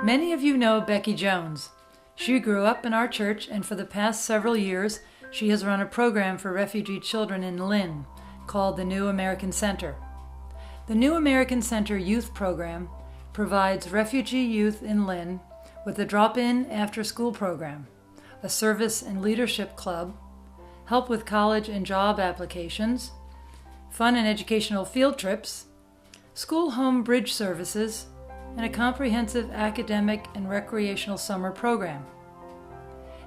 Many of you know Becky Jones. She grew up in our church, and for the past several years, she has run a program for refugee children in Lynn called the New American Center. The New American Center Youth Program provides refugee youth in Lynn with a drop-in after-school program, a service and leadership club, help with college and job applications, fun and educational field trips, school-home bridge services, and a comprehensive academic and recreational summer program.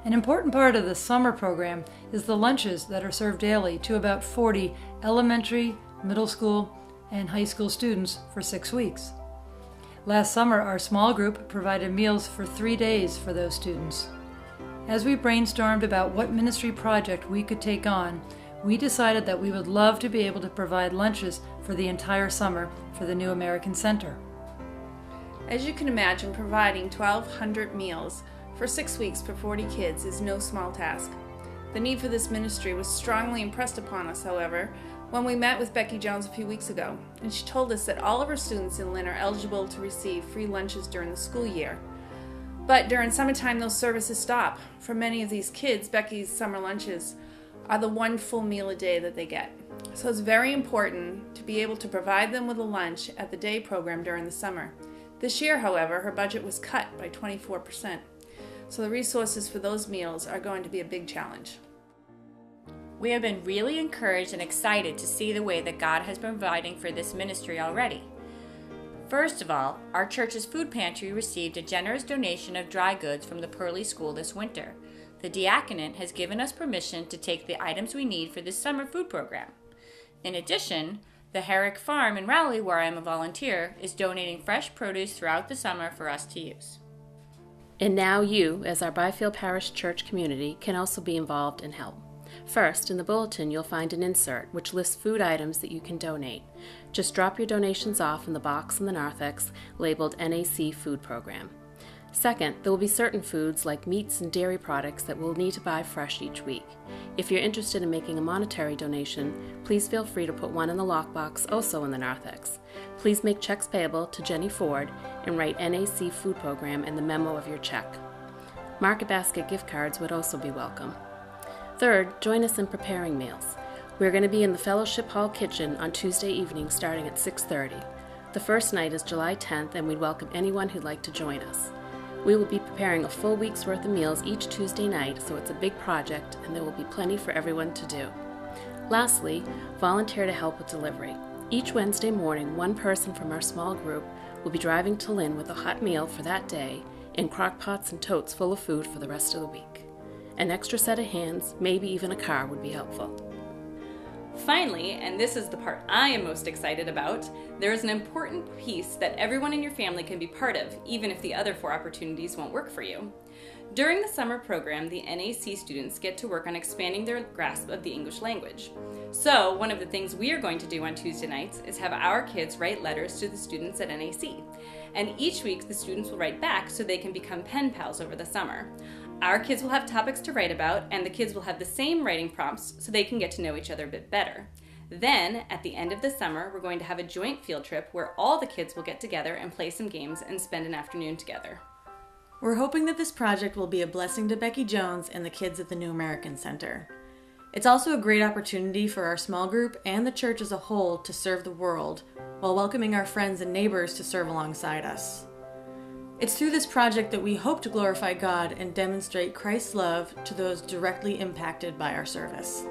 An important part of the summer program is the lunches that are served daily to about 40 elementary, middle school, and high school students for 6 weeks. Last summer, our small group provided meals for 3 days for those students. As we brainstormed about what ministry project we could take on, we decided that we would love to be able to provide lunches for the entire summer for the New American Center. As you can imagine, providing 1,200 meals for 6 weeks for 40 kids is no small task. The need for this ministry was strongly impressed upon us, however, when we met with Becky Jones a few weeks ago, and she told us that all of her students in Lynn are eligible to receive free lunches during the school year. But during summertime, those services stop. For many of these kids, Becky's summer lunches are the one full meal a day that they get. So it's very important to be able to provide them with a lunch at the day program during the summer. This year, however, her budget was cut by 24%. So the resources for those meals are going to be a big challenge. We have been really encouraged and excited to see the way that God has been providing for this ministry already. First of all, our church's food pantry received a generous donation of dry goods from the Pearly School this winter. The diaconate has given us permission to take the items we need for this summer food program. In addition, the Herrick Farm in Rowley, where I am a volunteer, is donating fresh produce throughout the summer for us to use. And now you, as our Byfield Parish Church community, can also be involved and help. First, in the bulletin, you'll find an insert which lists food items that you can donate. Just drop your donations off in the box in the narthex labeled NAC Food Program. Second, there will be certain foods like meats and dairy products that we'll need to buy fresh each week. If you're interested in making a monetary donation, please feel free to put one in the lockbox also in the narthex. Please make checks payable to Jenny Ford and write NAC Food Program in the memo of your check. Market Basket gift cards would also be welcome. Third, join us in preparing meals. We're going to be in the Fellowship Hall kitchen on Tuesday evening starting at 6:30. The first night is July 10th, and we'd welcome anyone who'd like to join us. We will be preparing a full week's worth of meals each Tuesday night, so it's a big project and there will be plenty for everyone to do. Lastly, volunteer to help with delivery. Each Wednesday morning, one person from our small group will be driving to Lynn with a hot meal for that day and crock pots and totes full of food for the rest of the week. An extra set of hands, maybe even a car, would be helpful. Finally, and this is the part I am most excited about, there is an important piece that everyone in your family can be part of, even if the other 4 opportunities won't work for you. During the summer program, the NAC students get to work on expanding their grasp of the English language. So, one of the things we are going to do on Tuesday nights is have our kids write letters to the students at NAC. And each week, the students will write back so they can become pen pals over the summer. Our kids will have topics to write about, and the kids will have the same writing prompts so they can get to know each other a bit better. Then, at the end of the summer, we're going to have a joint field trip where all the kids will get together and play some games and spend an afternoon together. We're hoping that this project will be a blessing to Becky Jones and the kids at the New American Center. It's also a great opportunity for our small group and the church as a whole to serve the world, while welcoming our friends and neighbors to serve alongside us. It's through this project that we hope to glorify God and demonstrate Christ's love to those directly impacted by our service.